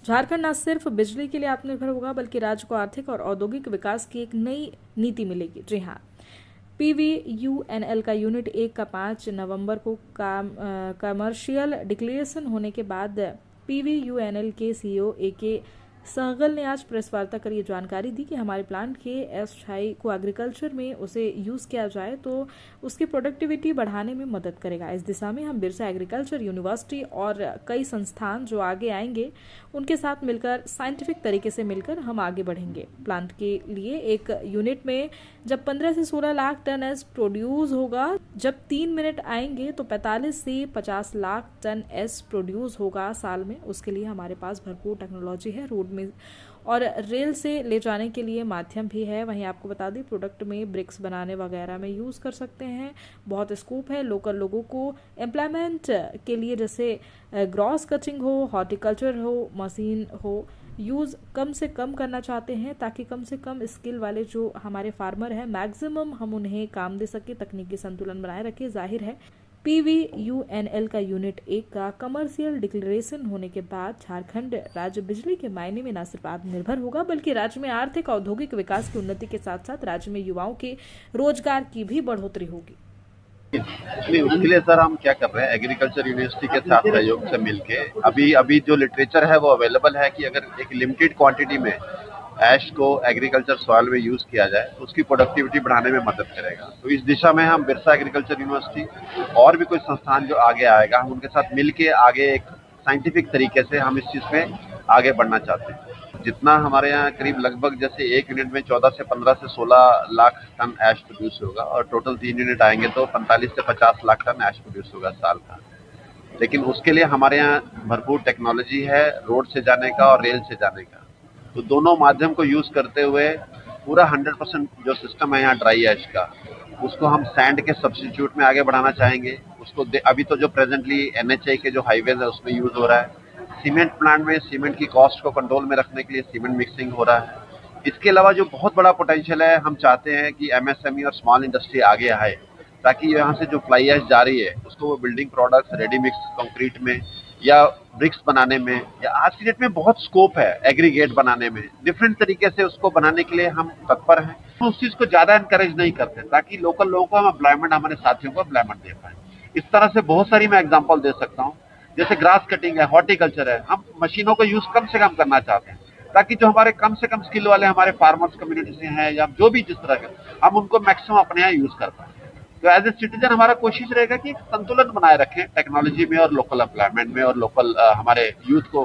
झारखंड न सिर्फ बिजली के लिए आत्मनिर्भर होगा बल्कि राज्य को आर्थिक और औद्योगिक विकास की एक नई नीति मिलेगी। जी हाँ, PVUNL का यूनिट 1 का 5 नवंबर को कमर्शियल डिक्लेरेशन होने के बाद PVUNL के CEO AK सहगल ने आज प्रेस वार्ता कर ये जानकारी दी कि हमारे प्लांट के एसछाई को एग्रीकल्चर में उसे यूज़ किया जाए तो उसकी प्रोडक्टिविटी बढ़ाने में मदद करेगा। इस दिशा में हम बिरसा एग्रीकल्चर यूनिवर्सिटी और कई संस्थान जो आगे आएंगे उनके साथ मिलकर साइंटिफिक तरीके से मिलकर हम आगे बढ़ेंगे। प्लांट के लिए एक यूनिट में जब 15 से 16 लाख टन एस प्रोड्यूस होगा, जब 3 मिनट आएंगे तो 45 से 50 लाख टन एस प्रोड्यूस होगा साल में। उसके लिए हमारे पास भरपूर टेक्नोलॉजी है, रोड में और रेल से ले जाने के लिए माध्यम भी है। वहीं आपको बता दें प्रोडक्ट में ब्रिक्स बनाने वगैरह में यूज़ कर सकते हैं, बहुत स्कोप है। लोकल लोगों को एम्प्लॉयमेंट के लिए जैसे ग्रॉस कटिंग हो, हॉर्टिकल्चर हो, मशीन हो, यूज़ कम से कम करना चाहते हैं ताकि कम से कम स्किल वाले जो हमारे फार्मर हैं मैक्सिमम हम उन्हें काम दे सके, तकनीकी संतुलन बनाए रखें। जाहिर है PVUNL का यूनिट 1 का कमर्शियल डिक्लेरेशन होने के बाद झारखंड राज्य बिजली के मायने में न सिर्फ आत्मनिर्भर होगा बल्कि राज्य में आर्थिक औद्योगिक विकास की उन्नति के साथ साथ राज्य में युवाओं के रोजगार की भी बढ़ोतरी होगी। नहीं, उसके लिए सर हम क्या कर रहे हैं, एग्रीकल्चर यूनिवर्सिटी के साथ सहयोग से मिलके अभी जो लिटरेचर है वो अवेलेबल है कि अगर एक लिमिटेड क्वांटिटी में ऐश को एग्रीकल्चर सॉइल में यूज किया जाए तो उसकी प्रोडक्टिविटी बढ़ाने में मदद करेगा। तो इस दिशा में हम बिरसा एग्रीकल्चर यूनिवर्सिटी और भी कोई संस्थान जो आगे आएगा हम उनके साथ मिलके आगे एक साइंटिफिक तरीके से हम इस चीज में आगे बढ़ना चाहते हैं। जितना हमारे यहाँ करीब लगभग जैसे एक यूनिट में 14 से 15 से 16 लाख टन ऐश प्रोड्यूस होगा और टोटल 3 यूनिट आएंगे तो 45 से 50 लाख टन ऐश प्रोड्यूस होगा साल का। लेकिन उसके लिए हमारे यहाँ भरपूर टेक्नोलॉजी है, रोड से जाने का और रेल से जाने का। तो दोनों माध्यम को यूज करते हुए पूरा 100% जो सिस्टम है यहाँ ड्राई ऐश का, उसको हम सैंड के सब्स्टिट्यूट में आगे बढ़ाना चाहेंगे। उसको अभी तो जो प्रेजेंटली NHI के जो हाईवेज है उसमें यूज हो रहा है। सीमेंट प्लांट में सीमेंट की कॉस्ट को कंट्रोल में रखने के लिए सीमेंट मिक्सिंग हो रहा है। इसके अलावा जो बहुत बड़ा पोटेंशियल है, हम चाहते हैं कि MSME और स्मॉल इंडस्ट्री आगे आए ताकि यहाँ से जो फ्लाई ऐश जा रही है उसको वो building products, ready mix concrete में या ब्रिक्स बनाने में, या आज की डेट में बहुत स्कोप है एग्रीगेट बनाने में, डिफरेंट तरीके से उसको बनाने के लिए हम तत्पर हैं। तो उस चीज को ज्यादा एनकरेज नहीं करते ताकि लोकल लोगों को हम एम्प्लॉयमेंट, हमारे साथियों को एम्प्लॉयमेंट दे पाए। इस तरह से बहुत सारी मैं एग्जांपल दे सकता हूँ। जैसे ग्रास कटिंग है, हॉर्टिकल्चर है, हम मशीनों का यूज कम से कम करना चाहते हैं ताकि जो हमारे कम से कम स्किल वाले हमारे फार्मर्स कम्युनिटी से हैं या जो भी जिस तरह के, हम उनको मैक्सिमम अपने यहाँ यूज कर पाए। तो एज ए सिटीजन हमारा कोशिश रहेगा कि संतुलन बनाए रखें टेक्नोलॉजी में और लोकल एम्प्लॉयमेंट में और लोकल हमारे यूथ को